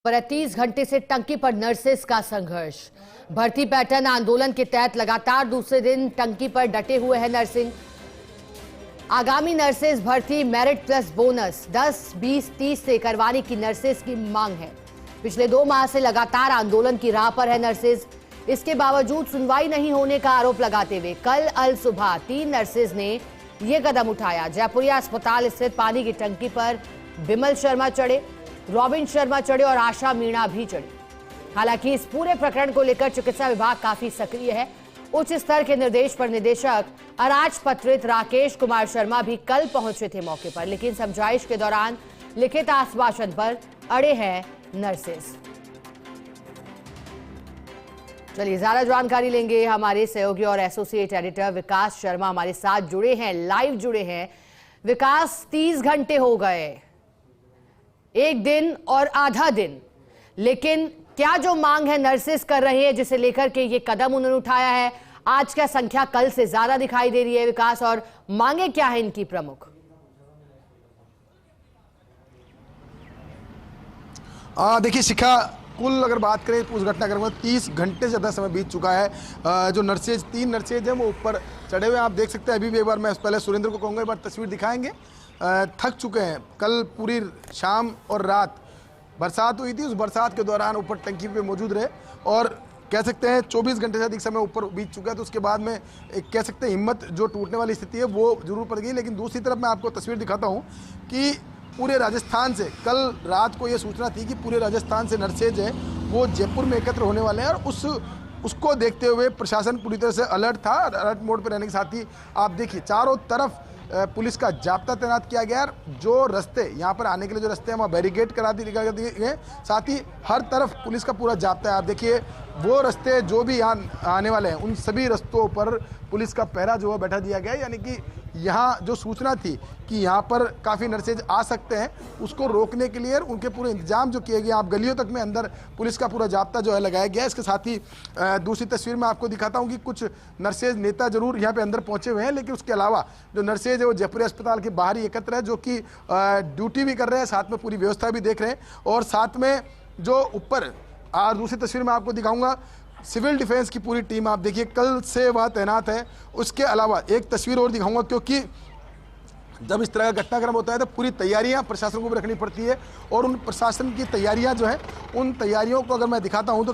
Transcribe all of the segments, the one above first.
पर 30 घंटे से टंकी पर नर्सेस का संघर्ष। भर्ती पैटर्न आंदोलन के तहत लगातार दूसरे दिन टंकी पर डटे हुए हैं नर्सिंग। आगामी नर्सेस भर्ती मेरिट प्लस बोनस 10, 20, 30 से करवाने की नर्सेस की मांग है। पिछले 2 माह से लगातार आंदोलन की राह पर है नर्सेस। इसके बावजूद सुनवाई नहीं होने का आरोप लगाते हुए कल अल सुबह 3 नर्सेस ने यह कदम उठाया। जयपुरिया अस्पताल स्थित पानी की टंकी पर बिमल शर्मा चढ़े, रॉबिन शर्मा चढ़े और आशा मीणा भी चढ़ी। हालांकि इस पूरे प्रकरण को लेकर चिकित्सा विभाग काफी सक्रिय है। उच्च स्तर के निर्देश पर निदेशक अराजपत्रित राकेश कुमार शर्मा भी कल पहुंचे थे मौके पर, लेकिन समझाइश के दौरान लिखित आश्वासन पर अड़े हैं नर्सेस। चलिए ज्यादा जानकारी लेंगे, हमारे सहयोगी और एसोसिएट एडिटर विकास शर्मा हमारे साथ जुड़े हैं, लाइव जुड़े हैं। विकास, 30 घंटे हो गए, 1 दिन और आधा दिन, लेकिन क्या जो मांग है नर्सेस कर रही है जिसे लेकर के ये कदम उन्होंने उठाया है, आज क्या संख्या कल से ज्यादा दिखाई दे रही है विकास, और मांगे क्या है इनकी प्रमुख? देखिए शिखा, कुल अगर बात करें उस घटनाक्रम में 30 घंटे से ज़्यादा समय बीत चुका है। जो नर्सेज 3 नर्सेज हैं वो ऊपर चढ़े हुए हैं, आप देख सकते हैं। अभी भी एक बार मैं पहले सुरेंद्र को कहूँगा एक बार तस्वीर दिखाएंगे। थक चुके हैं। कल पूरी शाम और रात बरसात हुई थी, उस बरसात के दौरान ऊपर टंकी पे मौजूद रहे और कह सकते हैं 24 घंटे से अधिक समय ऊपर बीत चुका है। तो उसके बाद में एक कह सकते हैं हिम्मत जो टूटने वाली स्थिति है वो जरूर पड़ गई। लेकिन दूसरी तरफ मैं आपको तस्वीर दिखाता हूँ कि पूरे राजस्थान से कल रात को ये सूचना थी कि पूरे राजस्थान से नर्सेज हैं वो जयपुर में एकत्र होने वाले हैं, और उसको देखते हुए प्रशासन पूरी तरह से अलर्ट था। अलर्ट मोड पर रहने के साथ ही आप देखिए चारों तरफ पुलिस का जाब्ता तैनात किया गया। जो रास्ते यहाँ पर आने के लिए जो रास्ते हैं वहाँ बैरिकेड करा दिए गए, साथ ही हर तरफ पुलिस का पूरा जाब्ता है। आप देखिए वो रास्ते जो भी यहाँ आने वाले हैं उन सभी रास्तों पर पुलिस का पहरा जो है बैठा दिया गया है। यानी कि यहाँ जो सूचना थी कि यहाँ पर काफ़ी नर्सेज आ सकते हैं उसको रोकने के लिए उनके पूरे इंतजाम जो किए गए, आप गलियों तक में अंदर पुलिस का पूरा जाब्ता जो है लगाया गया है। इसके साथ ही दूसरी तस्वीर में आपको दिखाता हूँ कि कुछ नर्सेज नेता जरूर यहाँ पे अंदर पहुँचे हुए हैं, लेकिन उसके अलावा जो नर्सेज है वो जयपुर अस्पताल के बाहर ही एकत्र है, जो कि ड्यूटी भी कर रहे हैं, साथ में पूरी व्यवस्था भी देख रहे हैं। और साथ में जो ऊपर दूसरी तस्वीर में आपको दिखाऊंगा सिविल डिफेंस की पूरी टीम आप देखिए कल से वह तैनात है। उसके अलावा एक तस्वीर और दिखाऊंगा, क्योंकि जब इस तरह का घटनाक्रम होता है तो पूरी तैयारियां प्रशासन को भी रखनी पड़ती है, और उन प्रशासन की तैयारियां जो है उन तैयारियों को अगर मैं दिखाता हूं तो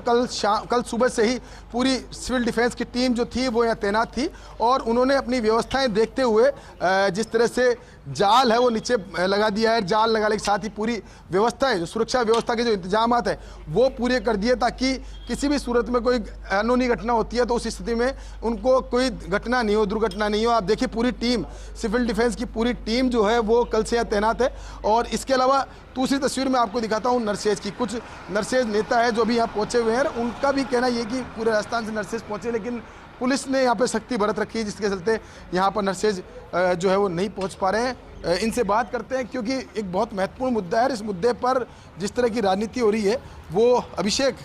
कल सुबह से ही पूरी सिविल डिफेंस की टीम जो थी वो यहाँ तैनात थी, और उन्होंने अपनी व्यवस्थाएं देखते हुए जिस तरह से जाल है वो नीचे लगा दिया है, जाल लगाने के साथ ही पूरी व्यवस्था है, जो सुरक्षा व्यवस्था के जो इंतजाम है वो पूरे कर दिए, ताकि किसी भी सूरत में कोई अनहोनी घटना होती है तो उस स्थिति में उनको कोई घटना नहीं हो, दुर्घटना नहीं हो। आप देखिए पूरी टीम सिविल डिफेंस की पूरी टीम जो है वो कल से यहाँ तैनात है। और इसके अलावा दूसरी तस्वीर में आपको दिखाता हूँ नर्सेज की। कुछ नर्सेज नेता है जो भी यहाँ पहुँचे हुए हैं, उनका भी कहना ये कि पूरे राजस्थान से नर्सेज पहुँचे, लेकिन पुलिस ने यहाँ पे सख्ती बरत रखी है, जिसके चलते यहाँ पर नर्सेज जो है वो नहीं पहुँच पा रहे हैं। इनसे बात करते हैं, क्योंकि एक बहुत महत्वपूर्ण मुद्दा है। इस मुद्दे पर जिस तरह की राजनीति हो रही है वो, अभिषेक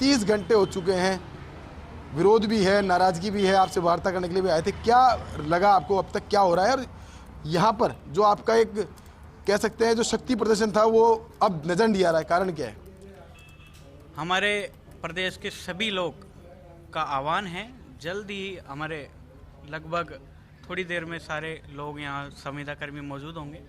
30 घंटे हो चुके हैं, विरोध भी है, नाराजगी भी है, आपसे वार्ता करने के लिए भी आए थे। क्या लगा आपको अब तक क्या हो रहा है, और यहाँ पर जो आपका एक कह सकते हैं जो शक्ति प्रदर्शन था वो अब नजर नहीं आ रहा है, कारण क्या है? हमारे प्रदेश के सभी लोग का आह्वान है, जल्द ही हमारे लगभग थोड़ी देर में सारे लोग यहाँ संविदा कर्मी मौजूद होंगे,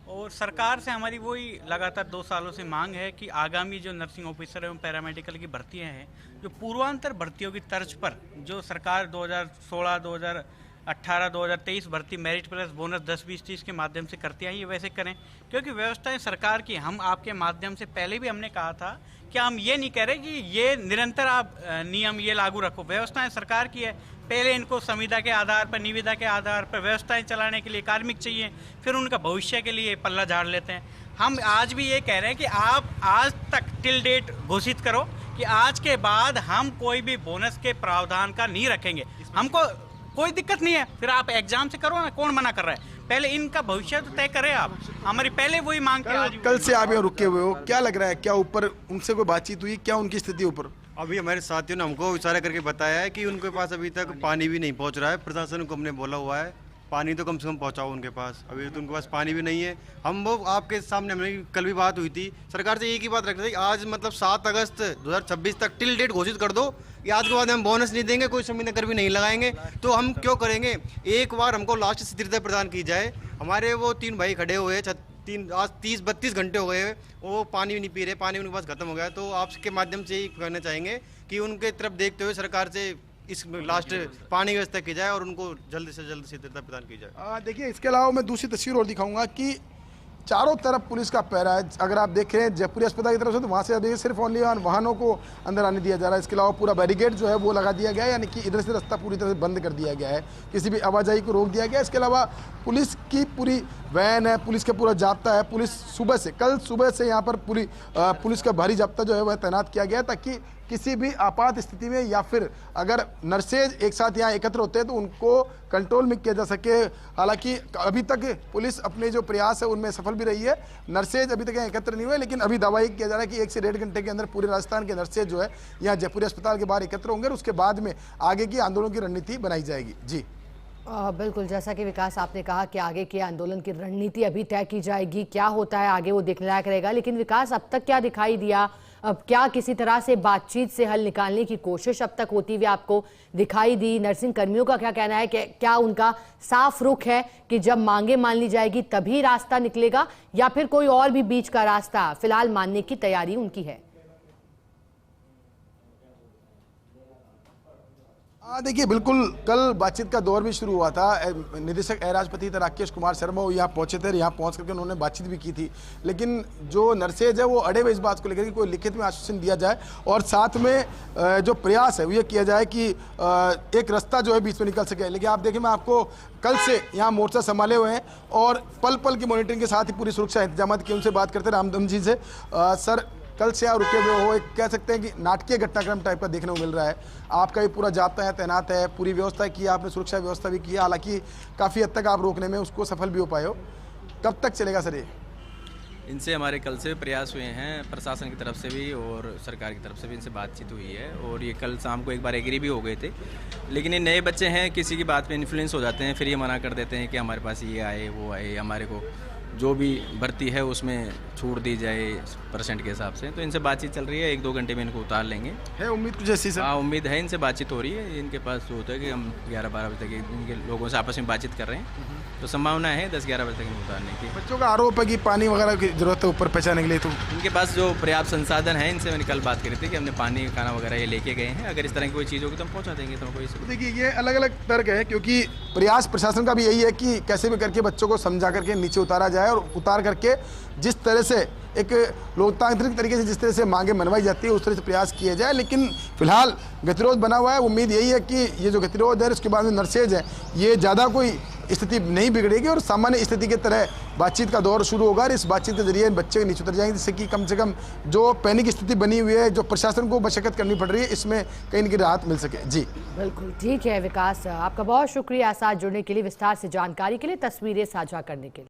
और सरकार से हमारी वही लगातार 2 सालों से मांग है कि आगामी जो नर्सिंग ऑफिसर एवं पैरामेडिकल की भर्तियां हैं, जो पूर्वांतर भर्तियों की तर्ज पर जो सरकार 2016, 2018, 2023 भर्ती मेरिट प्लस बोनस 10, 20, 30 के माध्यम से करती आई, ये वैसे करें, क्योंकि व्यवस्थाएं सरकार की। हम आपके माध्यम से पहले भी हमने कहा था कि हम ये नहीं कह रहे कि ये निरंतर आप नियम ये लागू रखो, व्यवस्थाएं सरकार की है। पहले इनको संविदा के आधार पर, निविदा के आधार पर व्यवस्थाएं चलाने के लिए कार्मिक चाहिए, फिर उनका भविष्य के लिए पल्ला झाड़ लेते हैं। हम आज भी ये कह रहे हैं कि आप आज तक टिल डेट घोषित करो कि आज के बाद हम कोई भी बोनस के प्रावधान का नहीं रखेंगे, हमको कोई दिक्कत नहीं है, फिर आप एग्जाम से करो ना, कौन मना कर रहा है? पहले इनका भविष्य तो तय करें आप। हमारी पहले वही मांग कल से आप यहाँ रुके हुए हो, क्या लग रहा है, क्या ऊपर उनसे कोई बातचीत हुई, क्या उनकी स्थिति ऊपर? अभी हमारे साथियों ने हमको इशारा करके बताया है कि उनके पास अभी तक पानी भी नहीं पहुंच रहा है। प्रशासन को हमने बोला हुआ है पानी तो कम से कम पहुंचाओ उनके पास। अभी तो उनके पास पानी भी नहीं है। हम वो आपके सामने हमें कल भी बात हुई थी, सरकार से एक ही बात रख रही थी, आज मतलब 7 अगस्त 2026 तक टिल डेट घोषित कर दो, कि आज के बाद हम बोनस नहीं देंगे, कोई संविदा कर भी नहीं लगाएंगे। तो हम क्यों करेंगे? एक बार हमको लास्ट स्थिरता प्रदान की जाए। हमारे वो 3 भाई खड़े हुए आज 30-32 घंटे हो गए, वो पानी भी नहीं पी रहे, पानी उनके पास खत्म हो गया। तो आपके माध्यम से ही कहना चाहेंगे कि उनके तरफ देखते हुए सरकार से इस लास्ट पानी की व्यवस्था की जाए और उनको जल्द से जल्द शीतलता प्रदान की जाए। देखिए, इसके अलावा मैं दूसरी तस्वीर और दिखाऊंगा कि चारों तरफ पुलिस का पहरा है। अगर आप देखें जयपुरी अस्पताल की तरफ से, तो वहाँ से अभी सिर्फ ओनली वाहनों को अंदर आने दिया जा रहा है। इसके अलावा पूरा बैरिकेड जो है वो लगा दिया गया है, यानी कि इधर से रास्ता पूरी तरह से बंद कर दिया गया है, किसी भी आवाजाही को रोक दिया गया है। इसके अलावा पुलिस की पूरी वैन है, पुलिस का पूरा जाब्ता है। पुलिस कल सुबह से यहाँ पर पूरी पुलिस का भारी जाब्ता जो है वह तैनात किया गया है, ताकि किसी भी आपात स्थिति में या फिर अगर नर्सेज एक साथ यहाँ एकत्र होते हैं तो उनको कंट्रोल में किया जा सके। हालांकि अभी तक पुलिस अपने जो प्रयास है उनमें सफल भी रही है। नर्सेज अभी तक यहाँ एकत्र नहीं हुए, लेकिन अभी दावा किया जा रहा है कि 1 से 1.5 घंटे के अंदर पूरे राजस्थान के नर्सेज जो है यहाँ जयपुरी अस्पताल के बाहर एकत्र होंगे और उसके बाद में आगे की आंदोलन की रणनीति बनाई जाएगी। जी बिल्कुल, जैसा कि विकास आपने कहा कि आगे के आंदोलन की रणनीति अभी तय की जाएगी, क्या होता है आगे वो देखने लायक रहेगा। लेकिन विकास, अब तक क्या दिखाई दिया? अब क्या किसी तरह से बातचीत से हल निकालने की कोशिश अब तक होती हुई आपको दिखाई दी? नर्सिंग कर्मियों का क्या कहना है कि क्या उनका साफ रुख है कि जब मांगे मान ली जाएगी तभी रास्ता निकलेगा, या फिर कोई और भी बीच का रास्ता फिलहाल मानने की तैयारी उनकी है? देखिए, बिल्कुल कल बातचीत का दौर भी शुरू हुआ था। निदेशक एराजपति राकेश कुमार शर्मा वो यहाँ पहुंचे थे, यहाँ पहुंच करके उन्होंने बातचीत भी की थी। लेकिन जो नर्सेज है वो अड़े हुए इस बात को लेकर कि कोई लिखित में आश्वासन दिया जाए और साथ में जो प्रयास है वो ये किया जाए कि एक रास्ता जो है बीच में निकल सके। लेकिन आप देखिए, मैं आपको कल से यहाँ मोर्चा संभाले हुए हैं और पल पल की मॉनिटरिंग के साथ ही पूरी सुरक्षा इंतजाम की उनसे बात करते रामदम जी से। सर, कल से आप रुके हुए हो, एक कह सकते हैं कि नाटकीय घटनाक्रम टाइप का देखने को मिल रहा है। आपका भी पूरा जाब्ता है, तैनात है, पूरी व्यवस्था की आपने, सुरक्षा व्यवस्था भी की है। हालांकि काफ़ी हद तक आप रोकने में उसको सफल भी हो पाए हो। कब तक चलेगा सर ये? इनसे हमारे कल से प्रयास हुए हैं, प्रशासन की तरफ से भी और सरकार की तरफ से भी इनसे बातचीत हुई है, और ये कल शाम को एक बार एग्री भी हो गए थे। लेकिन ये नए बच्चे हैं, किसी की बात पे इन्फ्लुएंस हो जाते हैं, फिर ये मना कर देते हैं कि हमारे पास ये आए वो आए, हमारे को जो भी भर्ती है उसमें छूट दी जाए % के हिसाब से। तो इनसे बातचीत चल रही है, 1-2 घंटे में इनको उतार लेंगे। है उम्मीद कुछ ऐसी सर? हाँ, उम्मीद है, इनसे बातचीत हो रही है। इनके पास जो होता है कि हम 11-12 बजे तक इनके लोगों से आपस में बातचीत कर रहे हैं, तो संभावना है 10-11 बजे तक उतारने की। बच्चों का आरोप है कि पानी वगैरह की जरूरत है ऊपर पहुंचाने के लिए, तो इनके पास जो पर्याप्त संसाधन है, इनसे मैंने कल बात करी थी कि हमने पानी खाना वगैरह ये लेके गए हैं, अगर इस तरह की कोई चीज़ होगी तो हम पहुँचा देंगे। तो कोई देखिए, ये अलग अलग तर्क है, क्योंकि प्रयास प्रशासन का भी यही है कि कैसे भी करके बच्चों को समझा करके नीचे उतारा जाए और उतार करके जिस तरह से एक लोकतांत्रिक तरीके से जिस तरह से मांगे मनवाई जाती है उस तरह से प्रयास किए जाए। लेकिन फिलहाल गतिरोध बना हुआ है। उम्मीद यही है कि ये जो गतिरोध है उसके बाद में नर्सेज है, ये ज़्यादा कोई स्थिति नहीं बिगड़ेगी और सामान्य स्थिति की तरह बातचीत का दौर शुरू होगा और इस बातचीत के जरिए बच्चे नीचे उतर जाएंगे, जिससे कि कम से कम जो पैनिक स्थिति बनी हुई है, जो प्रशासन को मशक्कत करनी पड़ रही है, इसमें कहीं न कहीं राहत मिल सके। जी बिल्कुल ठीक है विकास, आपका बहुत शुक्रिया साथ जुड़ने के लिए, विस्तार से जानकारी के लिए, तस्वीरें साझा करने के लिए।